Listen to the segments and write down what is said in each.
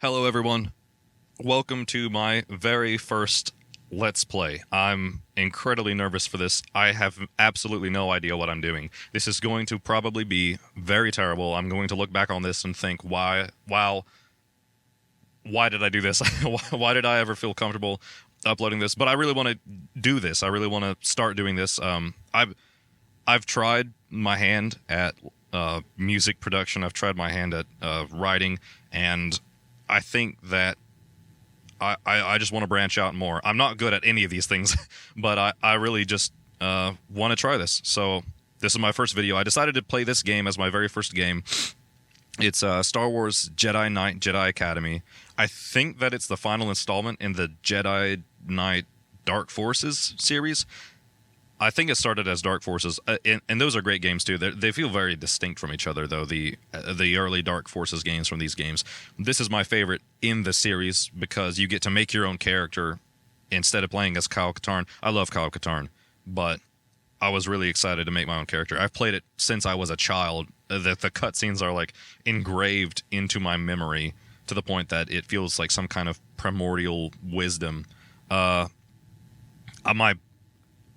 Hello, everyone. Welcome to my very first Let's Play. I'm incredibly nervous for this. I have absolutely no idea what I'm doing. This is going to probably be very terrible. I'm going to look back on this and think, why did I do this? Why did I ever feel comfortable uploading this? But I really want to do this. I really want to start doing this. I've tried my hand at music production. I've tried my hand at writing, and I think that I just want to branch out more. I'm not good at any of these things, but I really just want to try this. So this is my first video. I decided to play this game as my very first game. It's Star Wars Jedi Knight Jedi Academy. I think that it's the final installment in the Jedi Knight Dark Forces series. I think it started as Dark Forces, and those are great games too. They feel very distinct from each other, though, the early Dark Forces games from these games. This is my favorite in the series because you get to make your own character instead of playing as Kyle Katarn. I love Kyle Katarn, but I was really excited to make my own character. I've played it since I was a child. The cutscenes are like engraved into my memory to the point that it feels like some kind of primordial wisdom. My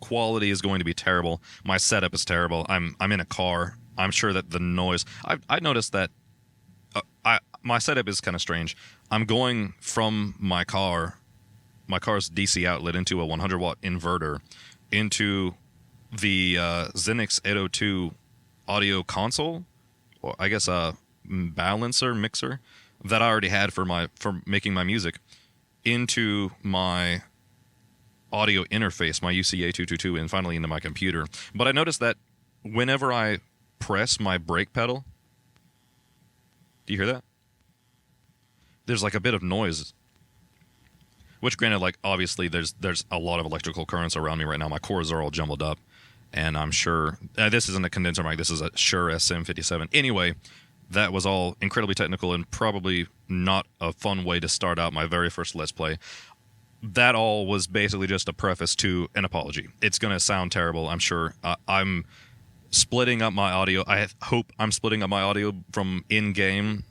quality is going to be terrible. My setup is terrible. I'm in a car. I'm sure that the noise. I noticed that my setup is kind of strange. I'm going from my car's DC outlet into a 100-watt inverter into the Zenix 802 audio console, or I guess a mixer that I already had for making my music, into my audio interface, my UCA 222, and finally into my computer. But I noticed that whenever I press my brake pedal, do you hear that? There's like a bit of noise. Which, granted, like obviously there's a lot of electrical currents around me right now. My cords are all jumbled up, and I'm sure this isn't a condenser mic. This is a Shure SM57. Anyway, that was all incredibly technical and probably not a fun way to start out my very first Let's Play. That all was basically just a preface to an apology. It's going to sound terrible, I'm sure. I'm splitting up my audio. I hope I'm splitting up my audio from in-game,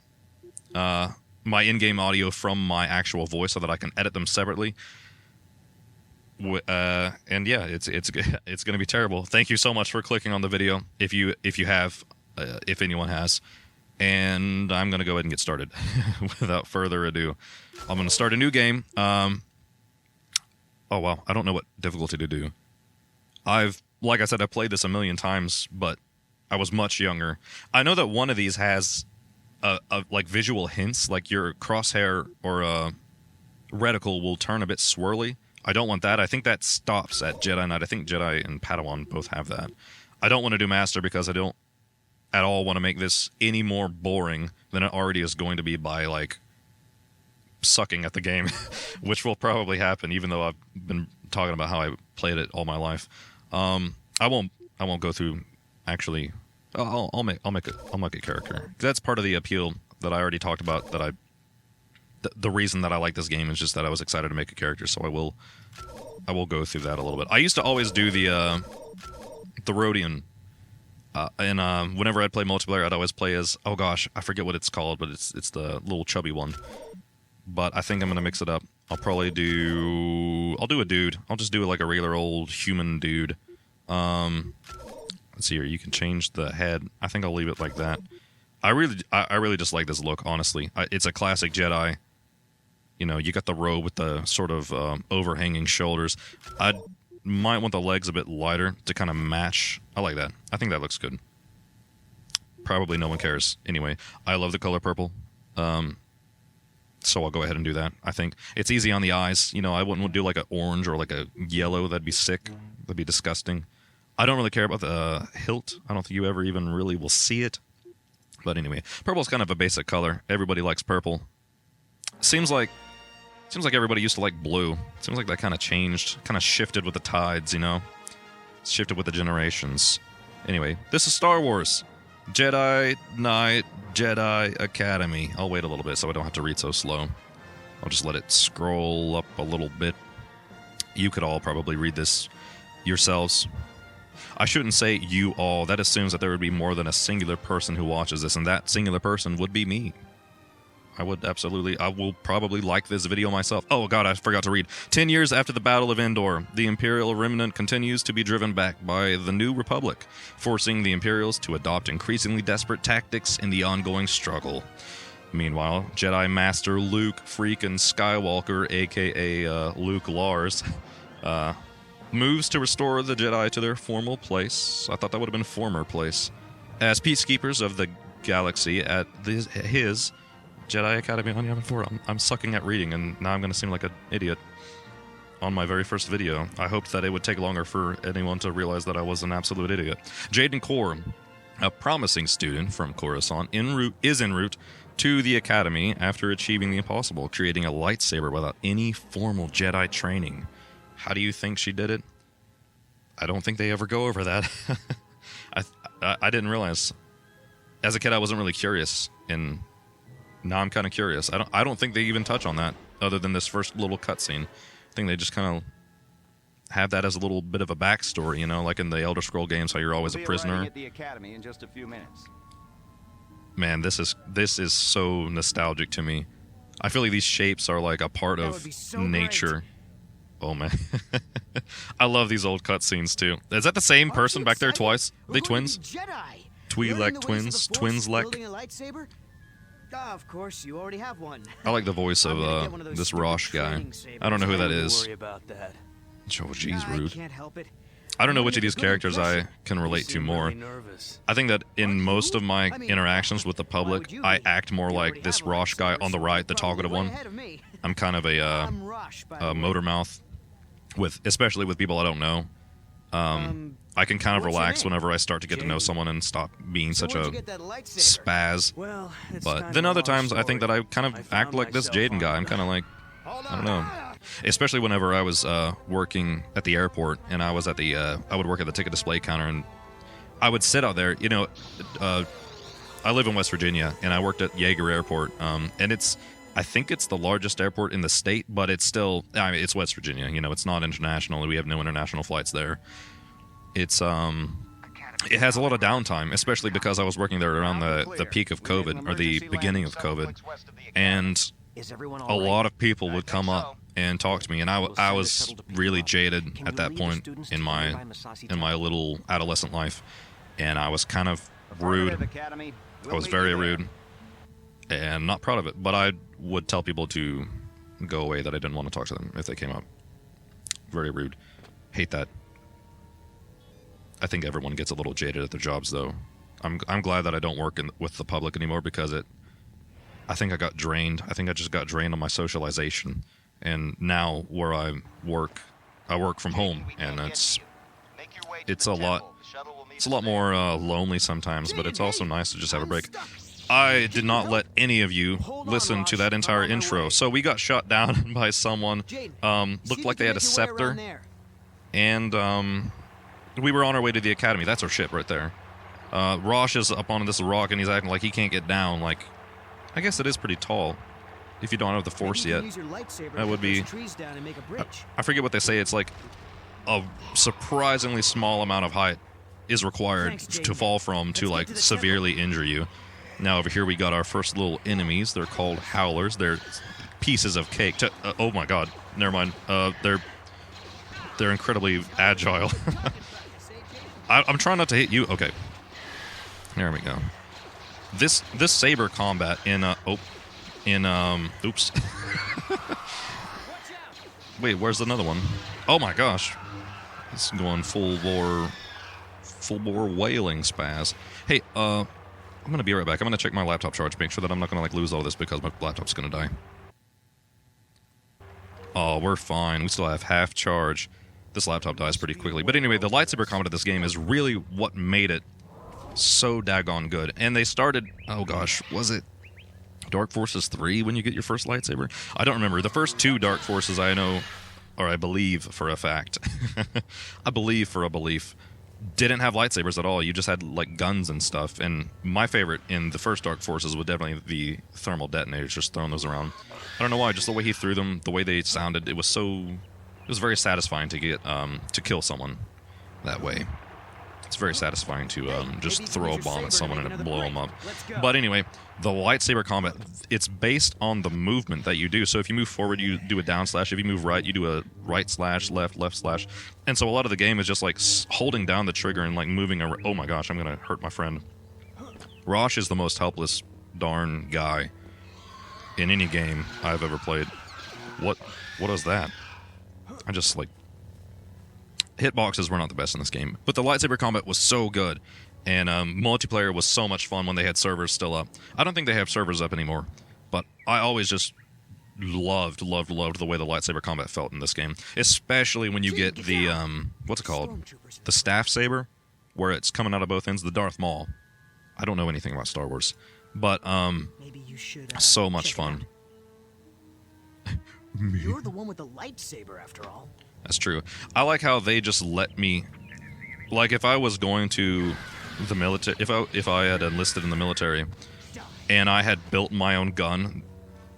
my in-game audio from my actual voice so that I can edit them separately. And yeah, it's going to be terrible. Thank you so much for clicking on the video, if anyone has. And I'm going to go ahead and get started without further ado. I'm going to start a new game. Oh, wow. I don't know what difficulty to do. Like I said, I've played this a million times, but I was much younger. I know that one of these has like visual hints, like your crosshair or reticle will turn a bit swirly. I don't want that. I think that stops at Jedi Knight. I think Jedi and Padawan both have that. I don't want to do Master because I don't at all want to make this any more boring than it already is going to be by, like, sucking at the game, which will probably happen, even though I've been talking about how I played it all my life. I won't go through. Actually, I'll make a character. That's part of the appeal that I already talked about. The reason that I like this game is just that I was excited to make a character. So I will go through that a little bit. I used to always do the Rodian. And whenever I'd play multiplayer, I'd always play as, oh gosh, I forget what it's called, but it's the little chubby one. But I think I'm going to mix it up. I'll do a dude. I'll just do like a regular old human dude. Let's see here. You can change the head. I think I'll leave it like that. I really just like this look, honestly. It's a classic Jedi. You know, you got the robe with the sort of overhanging shoulders. I might want the legs a bit lighter to kind of match. I like that. I think that looks good. Probably no one cares. Anyway, I love the color purple. So I'll go ahead and do that. I think it's easy on the eyes. You know, I wouldn't do like an orange or like a yellow. That'd be sick. That'd be disgusting. I don't really care about the hilt. I don't think you ever even really will see it. But anyway, purple's kind of a basic color. Everybody likes purple. Seems like everybody used to like blue. Seems like that kind of changed, kind of shifted with the tides, you know? Shifted with the generations. Anyway, this is Star Wars. Jedi Knight Jedi Academy. I'll wait a little bit so I don't have to read so slow. I'll just let it scroll up a little bit. You could all probably read this yourselves. I shouldn't say you all. That assumes that there would be more than a singular person who watches this, and that singular person would be me. I will probably like this video myself. Oh god, I forgot to read. 10 years after the Battle of Endor, the Imperial remnant continues to be driven back by the New Republic, forcing the Imperials to adopt increasingly desperate tactics in the ongoing struggle. Meanwhile, Jedi Master Luke freaking Skywalker, aka Luke Lars, moves to restore the Jedi to their formal place. I thought that would have been former place. As peacekeepers of the galaxy at his Jedi Academy on Yavin 4. I'm sucking at reading, and now I'm going to seem like an idiot on my very first video. I hoped that it would take longer for anyone to realize that I was an absolute idiot. Jaden Kor, a promising student from Coruscant, is en route to the Academy after achieving the impossible, creating a lightsaber without any formal Jedi training. How do you think she did it? I don't think they ever go over that. I didn't realize. As a kid, I wasn't really curious, and now I'm kind of curious. I don't think they even touch on that, other than this first little cutscene. I think they just kind of have that as a little bit of a backstory, you know, like in the Elder Scroll games, how you're always a prisoner. At the Academy in just a few minutes. Man, this is so nostalgic to me. I feel like these shapes are like a part of nature. Great. Oh man, I love these old cutscenes too. Is that the same person back there twice? Are they twins? Twi'lek twins, Twins'lek. Of course, you already have one. I like the voice of this Rosh guy. I don't know who that is. Worry about that. Oh, geez, rude. I can't help it. I don't know which of these characters I can relate to more. I think that in most of my interactions with the public, I act more like this Rosh guy on the right, the talkative one. I'm kind of a motor mouth, especially with people I don't know. I can kind of relax whenever I start to get to know someone and stop being such a spaz. But then other times, I think that I kind of act like this Jaden guy. I'm kind of like, I don't know. Especially whenever I was working at the airport, and I was at I would work at the ticket display counter, and I would sit out there. You know, I live in West Virginia, and I worked at Yeager Airport, and I think it's the largest airport in the state, but it's still, I mean, it's West Virginia. You know, it's not international. We have no international flights there. It has a lot of downtime, especially because I was working there around the peak of COVID, or the beginning of COVID, and a lot of people would come up and talk to me, and I was really jaded at that point in my little adolescent life, and I was kind of rude. I was very rude, and not proud of it, but I would tell people to go away, that I didn't want to talk to them if they came up. Very rude. Hate that. I think everyone gets a little jaded at their jobs, though. I'm glad that I don't work with the public anymore, because I think I got drained. I think I just got drained on my socialization. And now where I work from home, and it's a lot more lonely sometimes, but it's also nice to just have a break. I did not let any of you listen to that entire intro, so we got shot down by someone. Looked like they had a scepter, and we were on our way to the Academy. That's our ship right there. Rosh is up on this rock, and he's acting like he can't get down. Like, I guess it is pretty tall. If you don't have the Force yet, that would be... I forget what they say. It's like a surprisingly small amount of height is required to fall from to, like, severely injure you. Now, over here we got our first little enemies. They're called Howlers. They're pieces of cake. Oh my god. Never mind. They're incredibly agile. I'm trying not to hit you. Okay. There we go. This saber combat oops. Wait, where's another one? Oh my gosh. It's going full bore wailing spaz. Hey, I'm going to be right back. I'm going to check my laptop charge, make sure that I'm not going to like lose all this because my laptop's going to die. Oh, we're fine. We still have half charge. This laptop dies pretty quickly. But anyway, the lightsaber combat of this game is really what made it so daggone good. And they started, oh gosh, was it Dark Forces 3 when you get your first lightsaber? I don't remember. The first two Dark Forces I know, or I believe for a fact, I believe for a belief, didn't have lightsabers at all. You just had like guns and stuff. And my favorite in the first Dark Forces would definitely be thermal detonators, just throwing those around. I don't know why, just the way he threw them, the way they sounded, it was very satisfying to get to kill someone that way. It's very satisfying to just throw a bomb at someone and blow them up. But anyway, the lightsaber combat, it's based on the movement that you do. So if you move forward, you do a down slash. If you move right, you do a right slash, left slash. And so a lot of the game is just like holding down the trigger and like moving around. Oh my gosh, I'm going to hurt my friend. Rosh is the most helpless darn guy in any game I've ever played. What was that? I just like... Hitboxes were not the best in this game, but the lightsaber combat was so good, and multiplayer was so much fun when they had servers still up. I don't think they have servers up anymore, but I always just loved the way the lightsaber combat felt in this game, especially when you get the, what's it called? The staff saber, where it's coming out of both ends, the Darth Maul. I don't know anything about Star Wars, but, so much fun. You're the one with the lightsaber, after all. That's true. I like how they just let me, like if I was going to the military, if I had enlisted in the military, and I had built my own gun,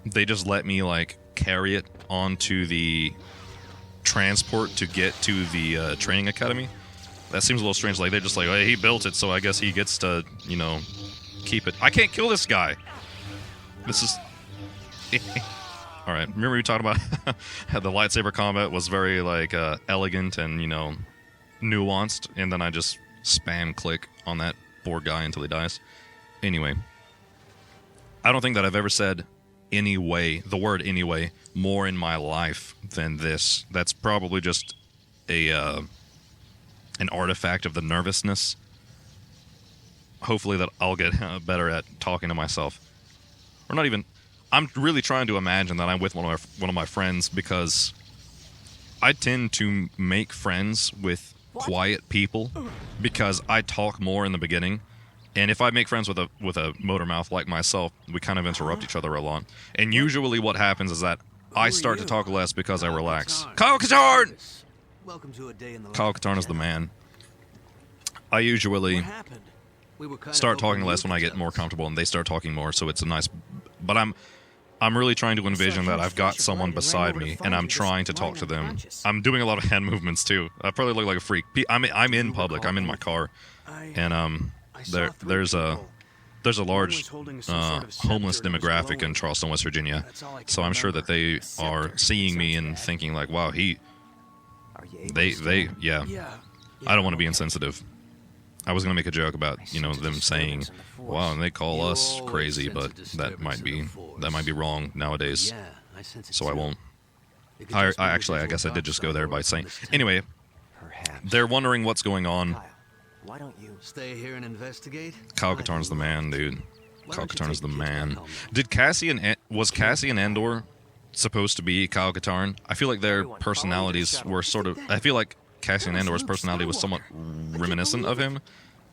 they just let me like carry it onto the transport to get to the training academy. That seems a little strange. Like they're just like, hey, he built it, so I guess he gets to, you know, keep it. I can't kill this guy. This is. All right, remember we talked about how the lightsaber combat was very, like, elegant and, you know, nuanced, and then I just spam click on that poor guy until he dies. Anyway, I don't think that I've ever said anyway, the word anyway, more in my life than this. That's probably just an artifact of the nervousness. Hopefully that I'll get better at talking to myself. Or not even... I'm really trying to imagine that I'm with one of my friends, because I tend to make friends with quiet people because I talk more in the beginning, and if I make friends with a motor mouth like myself, we kind of interrupt each other a lot. And usually what happens is that I start to talk less because I relax. Kyle Katarn! Kyle Katarn is the man. I usually start talking less when I get more comfortable, and they start talking more, so it's a nice... But I'm really trying to envision that I've got someone beside me, and I'm trying to talk to them. I'm doing a lot of hand movements, too. I probably look like a freak. I'm in public. I'm in my car. And there's a large homeless demographic in Charleston, West Virginia. So I'm sure that they are seeing me and thinking, like, wow, yeah. I don't want to be insensitive. I was going to make a joke about, you know, them saying, wow, and they call us crazy, but that might be wrong nowadays, so I won't. I guess I did just go there by saying... Anyway, they're wondering what's going on. Why don't you stay here and investigate? Kyle Katarn's the man, dude. Kyle Katarn's the man. Was Cassian Andor supposed to be Kyle Katarn? I feel like their personalities were sort of... I feel like Cassian Andor's personality was somewhat reminiscent of him,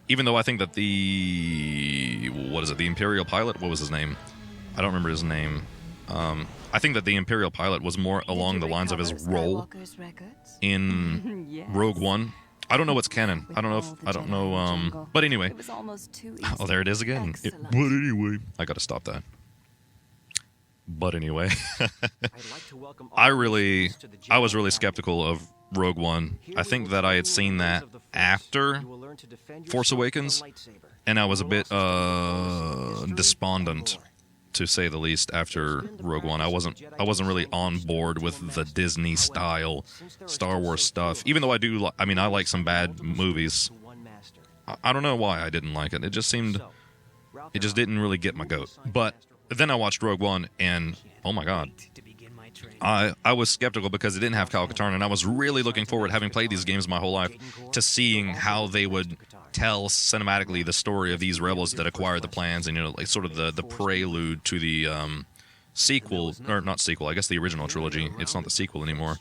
even though I think that the Imperial pilot, what was his name? I don't remember his name. I think that the Imperial pilot was more along the lines of his role in Rogue One. I don't know what's canon. I don't know. But anyway. Oh, there it is again. But anyway, I got to stop that. But anyway, I was really skeptical of Rogue One. I think that I had seen that after Force Awakens, and I was a bit despondent, to say the least, after Rogue One. I wasn't really on board with the Disney style Star Wars stuff, even though I like some bad movies. I don't know why I didn't like it. It just didn't really get my goat. But then I watched Rogue One, and oh my god, I was skeptical because it didn't have Kyle Katarn, and I was really looking forward, having played these games my whole life, to seeing how they would tell cinematically the story of these rebels that acquired the plans, and, you know, like sort of the prelude to the sequel, or not sequel, I guess the original trilogy. It's not the sequel anymore.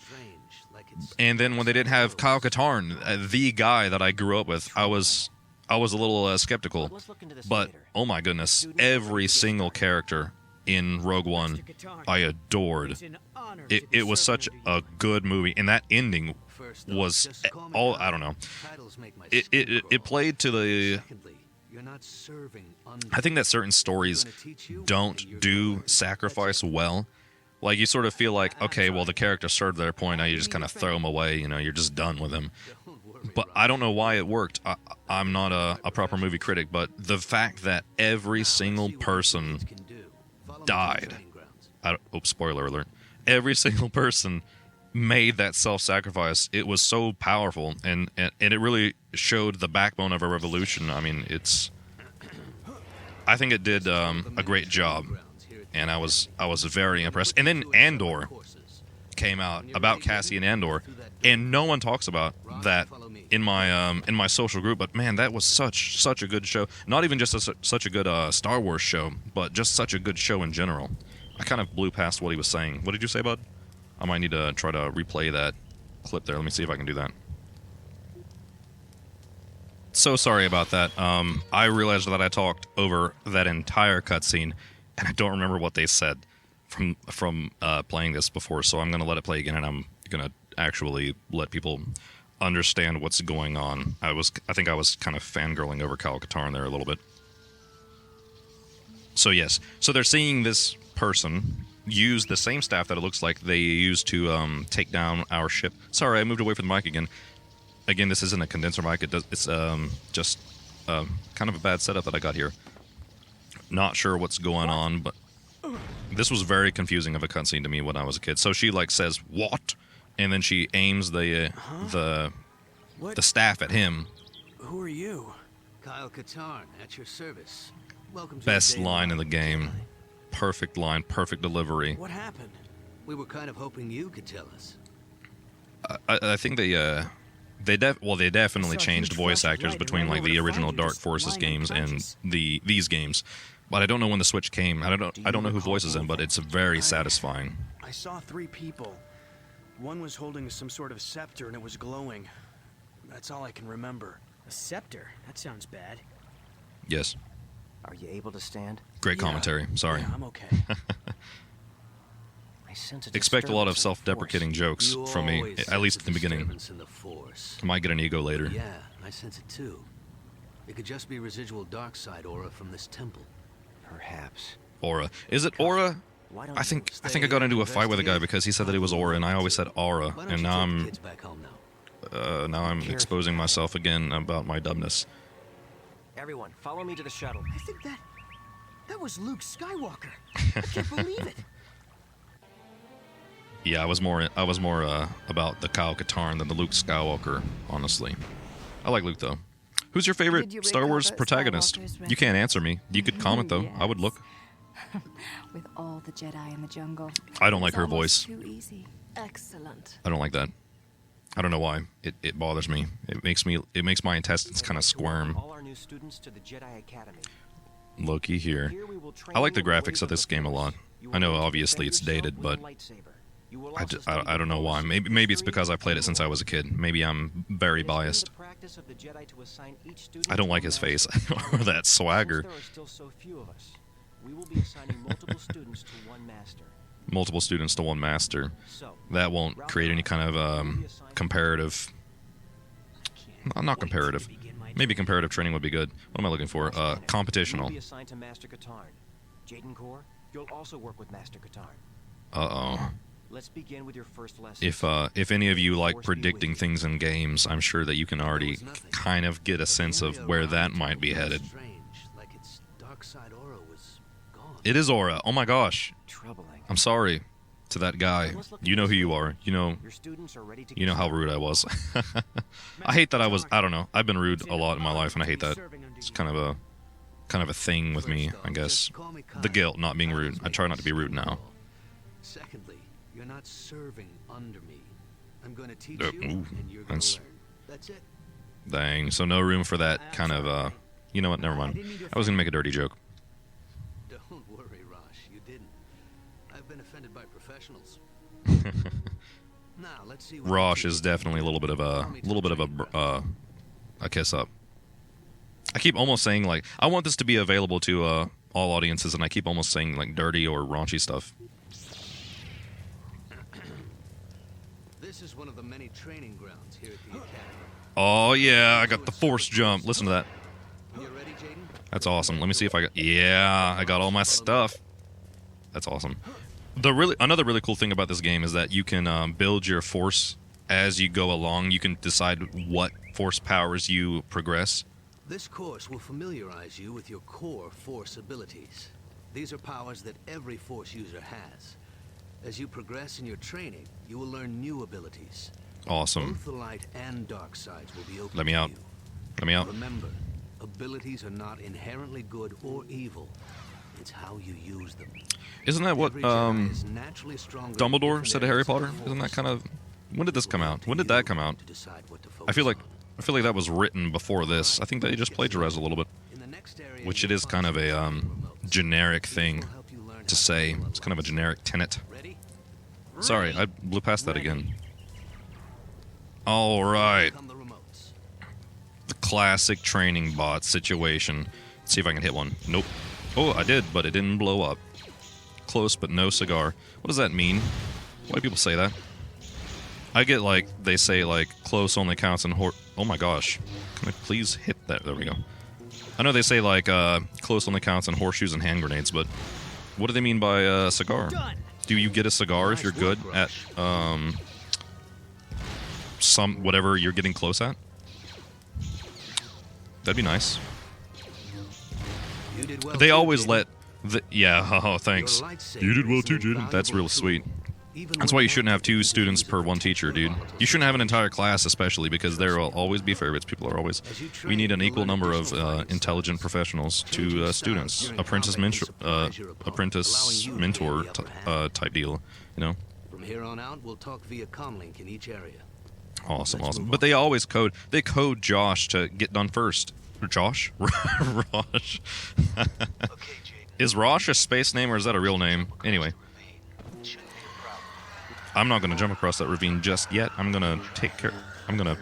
And then when they didn't have Kyle Katarn, the guy that I grew up with, I was a little skeptical. But oh my goodness, every single character in Rogue One I adored. It was such a good movie, and that ending was all, I don't know. It played to the... I think that certain stories don't do sacrifice well. Like, you sort of feel like, okay, well, the character served their point, now you just kind of throw them away, you know, you're just done with them. but I don't know why it worked. I'm not a proper movie critic, but the fact that every single person died. Oops, spoiler alert. Every single person made that self-sacrifice. It was so powerful, and it really showed the backbone of a revolution. I mean, I think it did a great job, and I was very impressed. And then Andor came out about Cassian Andor, and no one talks about that in my social group. But man, that was such a good show. Not even just such a good Star Wars show, but just such a good show in general. I kind of blew past what he was saying. What did you say, bud? I might need to try to replay that clip there. Let me see if I can do that. So sorry about that. I realized that I talked over that entire cutscene, and I don't remember what they said from playing this before. So I'm going to let it play again, and I'm going to actually let people understand what's going on. I think I was kind of fangirling over Kyle Katarn there a little bit. So yes, so they're seeing this person use the same staff that it looks like they used to take down our ship. Sorry, I moved away from the mic again. Again, this isn't a condenser mic. It's just kind of a bad setup that I got here. Not sure what's going on, but this was very confusing of a cutscene to me when I was a kid. So she says "what," and then she aims the staff at him. Who are you? Kyle Katarn, at your service. Welcome to Best the line in the game. Perfect line, perfect delivery. What happened? We were kind of hoping you could tell us. I think they definitely changed voice actors between the original Dark Forces games and these games, but I don't know when the switch came. I don't know who voices them, but it's very satisfying. I saw 3 people. One was holding some sort of scepter and it was glowing. That's all I can remember. A scepter? That sounds bad. Yes. Are you able to stand? Great commentary. Sorry. Yeah, I'm okay. I sense Expect a lot of disturbance in the self-deprecating force. jokes You from me, always at sense least a in the beginning. disturbance in the Force. I might get an ego later. Yeah, I sense it too. It could just be residual dark side aura from this temple. Perhaps. Aura. Is it aura? Why don't I you think stay I got here into a and fight with a guy investigate? because he said that it was aura, and I always said aura, Why don't and you now take the kids back home now? now I'm exposing myself again about my dumbness. Everyone, follow me to the shuttle. I think that was Luke Skywalker. I can't believe it. Yeah, I was more about the Kyle Katarn than the Luke Skywalker, honestly. I like Luke though. Who's your favorite Did you Star Wars recover protagonist? Skywalker's You can't answer me. You could comment though. I would look. With all the Jedi in the jungle. I don't like It's her almost voice. Too easy. Excellent. I don't like that. I don't know why. It bothers me. It makes my intestines kind of squirm. All our new students to the Jedi Academy. Looky here. Here we will train I like the you in the graphics ways of this the game a Force. lot. You will I know learn to obviously defend it's yourself dated, with but a lightsaber. You will I also study don't know the why. Force, Maybe it's history, because I played it and since I more. was a kid. Maybe I'm very It has been biased. the practice of the Jedi to assign each student I don't to like a his face master. or that swagger. Since there are still so few of us, we will be assigning multiple students to one master. Multiple students to one master. So, That won't create any kind of comparative. Not comparative. Maybe comparative training would be good. What am I looking for? you will Competitional. be assigned to Master Katarn. Jaden Core, you'll also work with Master Katarn. Uh-oh. Let's begin with your first lesson. If any of you like predicting things in games, I'm sure that you can already kind of get a sense of where that might be headed. Strange, like its dark side aura was gone. It is aura. Oh my gosh. Troubling. I'm sorry to that guy. You know who you are. You know Your students are ready to you know how rude I was. I hate that I don't know. I've been rude a lot in my life and I hate that. It's kind of a thing with me, I guess. The guilt, not being rude. I try not to be rude now. Secondly, you're not serving under me. I'm going to teach Ooh, you, and you're going that's- to learn. That's it. Dang. So no room for that kind of you know what, never mind. I was gonna make a dirty joke. Don't worry, Rosh. You didn't. I've been offended by professionals. Now, let's see what Rosh you is do. definitely a little bit of a kiss up. I keep almost saying I want this to be available to all audiences, and I keep almost saying dirty or raunchy stuff. This is one of the many training grounds here at the academy. Oh yeah, I got the force jump. Listen to that. You ready, Jaden? That's awesome. Let me see if I got. Yeah, I got all my stuff. That's awesome. Another really cool thing about this game is that you can build your force as you go along, you can decide what force powers you progress. This course will familiarize you with your core force abilities. These are powers that every force user has. As you progress in your training, you will learn new abilities. Awesome. Both the light and dark sides will be open Let me to out. you. Let me out. Remember, abilities are not inherently good or evil. It's how you use them. Isn't that what Every Jedi is naturally stronger in Dumbledore different said to Harry areas of the Potter? Isn't that Force. kind of... When did this come out? When did You that come out? to decide what to I feel focus like that was written before this. I think they just plagiarized a little bit, on. In the next area, which it you'll is kind of find a remotes. generic These thing will help you learn to how say. control It's kind of a remotes. generic tenet. Ready? Sorry, I blew past that again. All right. Come the remotes. The classic training bot situation. Let's see if I can hit one. Nope. Oh, I did, but it didn't blow up. Close, but no cigar. What does that mean? Why do people say that? I get like, they say like, close only counts in oh my gosh. Can I please hit that? There we go. I know they say like, close only counts in horseshoes and hand grenades, but what do they mean by cigar? Do you get a cigar if you're good at, whatever you're getting close at? That'd be nice. You did well They too, always Jaden. let yeah, oh, thanks. Your lightsaber You did well is too, an Jaden. That's invaluable real sweet. tool. Even That's when why you it shouldn't have won't be 2 used students to per 1 protect teacher, your dude. volatile You shouldn't have an systems. entire class, especially because there will always be favorites. People are always... As you We train, need an you'll equal learn number of additional fighting intelligent styles. professionals Changing to styles students. during Apprentice combat can surprise your opponent, apprentice allowing you to gain mentor the upper hand. type deal, you know? From here on out, we'll talk via comlink in each area. Awesome, Let's awesome. move But on. they always code... They code Josh to get done first. Or Josh? Rosh. Is Rosh a space name or is that a real name? Anyway. I'm not gonna jump across that ravine just yet. I'm gonna take care. I'm gonna.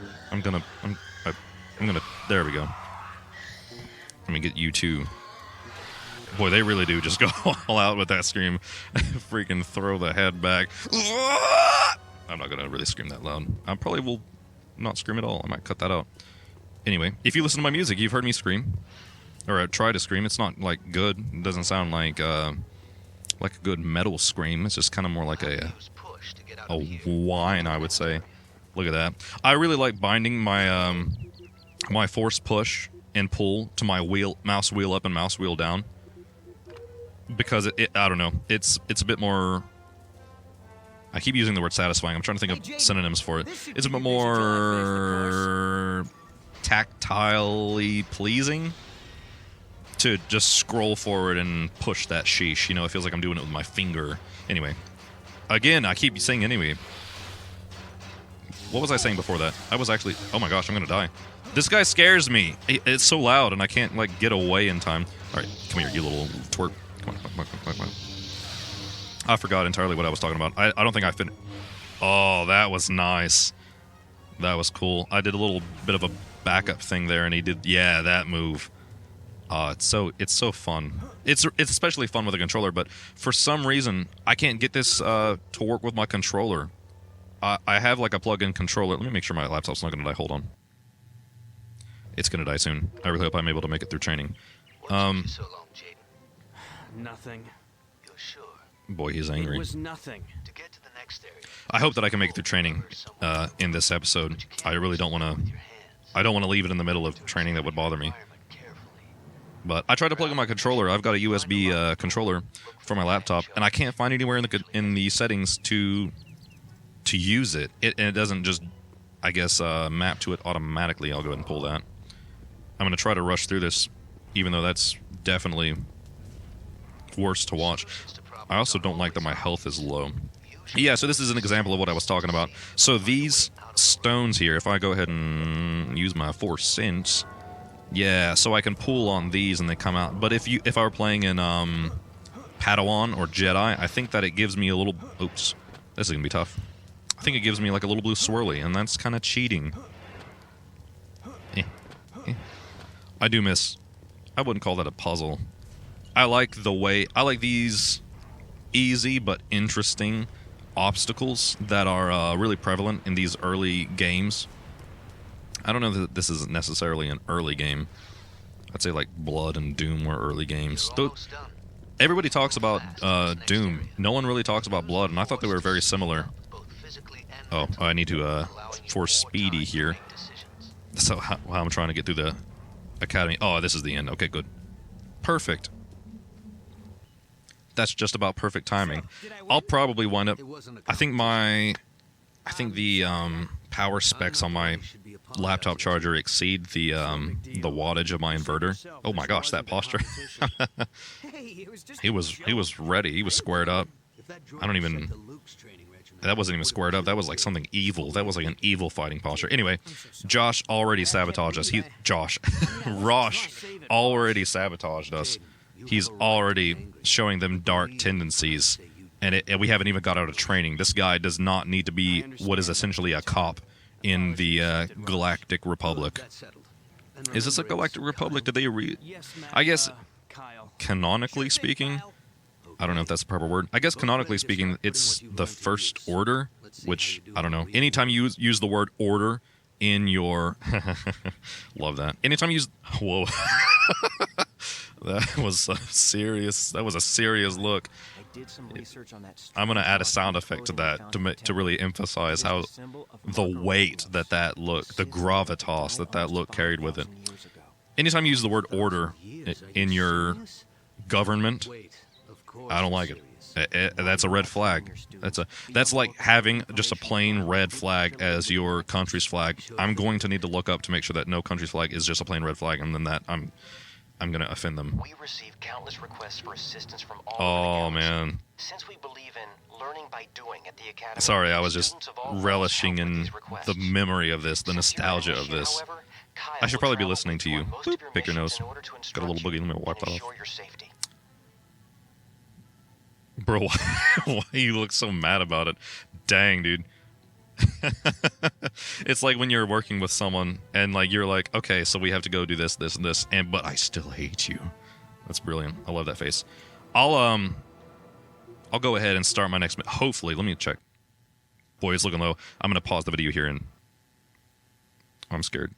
There we go. Let me get you two. Boy, they really do just go all out with that scream. Freaking throw the head back. I'm not gonna really scream that loud. I probably will not scream at all. I might cut that out. Anyway, if you listen to my music, you've heard me scream, or try to scream. It's not like good. It doesn't sound like a good metal scream. It's just kind of more like a whine, I would say. Look at that. I really like binding my my force push and pull to my mouse wheel up and mouse wheel down, because it I don't know. It's a bit more. I keep using the word satisfying. I'm trying to think of synonyms for it. It's a bit more tactilely pleasing to just scroll forward and push that sheesh. You know, it feels like I'm doing it with my finger. Anyway. Again, I keep saying anyway. What was I saying before that? I was actually... Oh my gosh, I'm gonna die. This guy scares me. It's so loud, and I can't, like, get away in time. Alright, come here, you little twerp. Come on. I forgot entirely what I was talking about. I don't think I finished... Oh, that was nice. That was cool. I did a little bit of a backup thing there, and he did... Yeah, that move. It's so fun. It's especially fun with a controller, but for some reason I can't get this to work with my controller. I have like a plug-in controller. Let me make sure my laptop's not gonna die. Hold on. It's gonna die soon. I really hope I'm able to make it through training. What took you so long, Jaden? Nothing. You're sure? Boy, he's It angry. was nothing. To get to the next area, I hope that I can make it through training in this episode. I really don't want to. with your hands. I don't want to leave it in the middle of training. That would bother me. Environment carefully. But I tried to plug in my controller. I've got a USB controller for my laptop, and I can't find anywhere in the settings to use it. And it doesn't just, I guess, map to it automatically. I'll go ahead and pull that. I'm going to try to rush through this, even though that's definitely worse to watch. I also don't like that my health is low. Yeah, so this is an example of what I was talking about. So these stones here, if I go ahead and use my Force Sense... Yeah, so I can pull on these and they come out. But if I were playing in Padawan or Jedi, I think that it gives me a little... Oops. This is going to be tough. I think it gives me like a little blue swirly, and that's kind of cheating. I do miss... I wouldn't call that a puzzle. I like the way... I like these easy but interesting obstacles that are really prevalent in these early games. I don't know that this is necessarily an early game. I'd say like Blood and Doom were early games. Almost done. Everybody talks about Doom. No one really talks about Blood, and I thought they were very similar. Both physically and Oh, I need to force Speedy here. So how I'm trying to get through the academy. Oh, this is the end. Okay, good. Perfect. That's just about perfect timing. I'll probably wind up. I think the power specs on my laptop charger exceed the wattage of my inverter. Oh my gosh, that posture. He was ready. He was squared up. I don't even. That wasn't even squared up. That was like something evil. That was like an evil fighting posture. Anyway, Josh already sabotaged us. Rosh already sabotaged us. He's already showing them dark tendencies, and we haven't even got out of training. This guy does not need to be what is essentially a cop in the Galactic Republic. Is this a Galactic Republic? Did they I guess, canonically speaking, I don't know if that's the proper word. I guess canonically speaking, it's the First Order, which, I don't know. Anytime you use the word order in your... Love that. Anytime you use... Whoa. That was a serious look. I'm going to add a sound effect to that to really emphasize how the weight that look, the gravitas that look carried with it. Anytime you use the word order in your government, I don't like it. That's a red flag. That's like having just a plain red flag as your country's flag. I'm going to need to look up to make sure that no country's flag is just a plain red flag, and then that I'm going to offend them. We receive countless requests for assistance from all over the galaxy. Man. Since we believe in learning by doing at the academy. Sorry, I was just relishing in the memory of this, the nostalgia of this. I should probably be listening to you. Boop, pick your nose. Got a little boogie. Let me wipe that off. Bro, why you look so mad about it? Dang, dude. It's like when you're working with someone and like you're like, okay, so we have to go do this, this, and this, but I still hate you. That's brilliant. I love that face. I'll go ahead and start my next. Hopefully, let me check. Boy, it's looking low. I'm gonna pause the video here and I'm scared.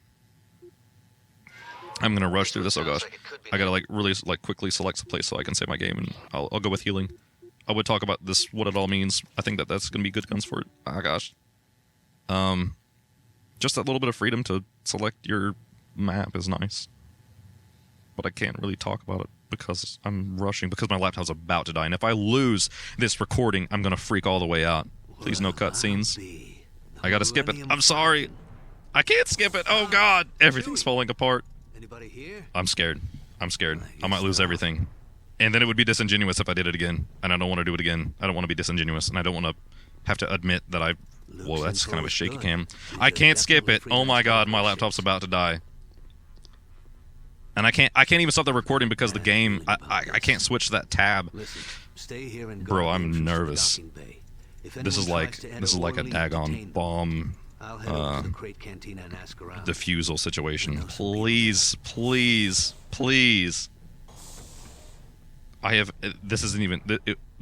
I'm gonna rush through this. Oh gosh, I gotta like really like quickly select a place so I can save my game, and I'll go with healing. I would talk about this, what it all means. I think that's gonna be good guns for it. Oh gosh. Just that little bit of freedom to select your map is nice. But I can't really talk about it because I'm rushing, because my laptop's about to die. And if I lose this recording, I'm going to freak all the way out. Please, no cutscenes. I got to skip it. I'm sorry. I can't skip it. Oh, God. Everything's falling apart. Anybody here? I'm scared. I might lose everything. And then it would be disingenuous if I did it again. And I don't want to do it again. I don't want to be disingenuous. And I don't want to have to admit that I... Whoa, that's kind of a shaky cam. I can't skip it. Oh my god, my laptop's about to die. And I can't even stop the recording because the game... I can't switch that tab. Bro, I'm nervous. This is like a daggone bomb defusal situation. Please, please, please. This isn't even...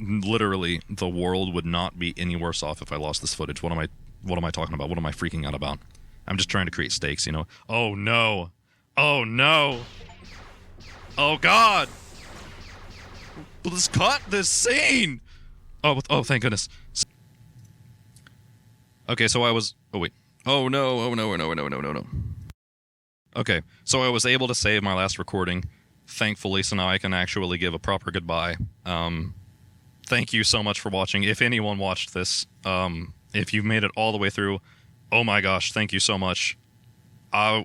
literally, the world would not be any worse off if I lost this footage. What am I talking about? What am I freaking out about? I'm just trying to create stakes, you know? Oh, no. Oh, no. Oh, God. Let's cut this scene. Oh, thank goodness. Okay, so I was... Oh, wait. Oh, no. Oh, no, no, no, no, no, no. Okay, so I was able to save my last recording, thankfully, so now I can actually give a proper goodbye. Thank you so much for watching. If anyone watched this, if you've made it all the way through, oh my gosh, thank you so much. I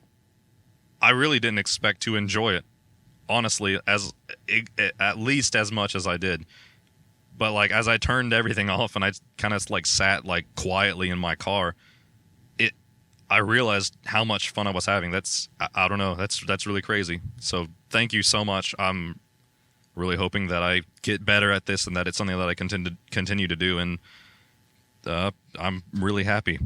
really didn't expect to enjoy it, honestly, at least as much as I did. But like as I turned everything off and I kind of like sat like quietly in my car, I realized how much fun I was having. I don't know. That's really crazy. So thank you so much. I'm really hoping that I get better at this and that it's something that I continue to do, and I'm really happy.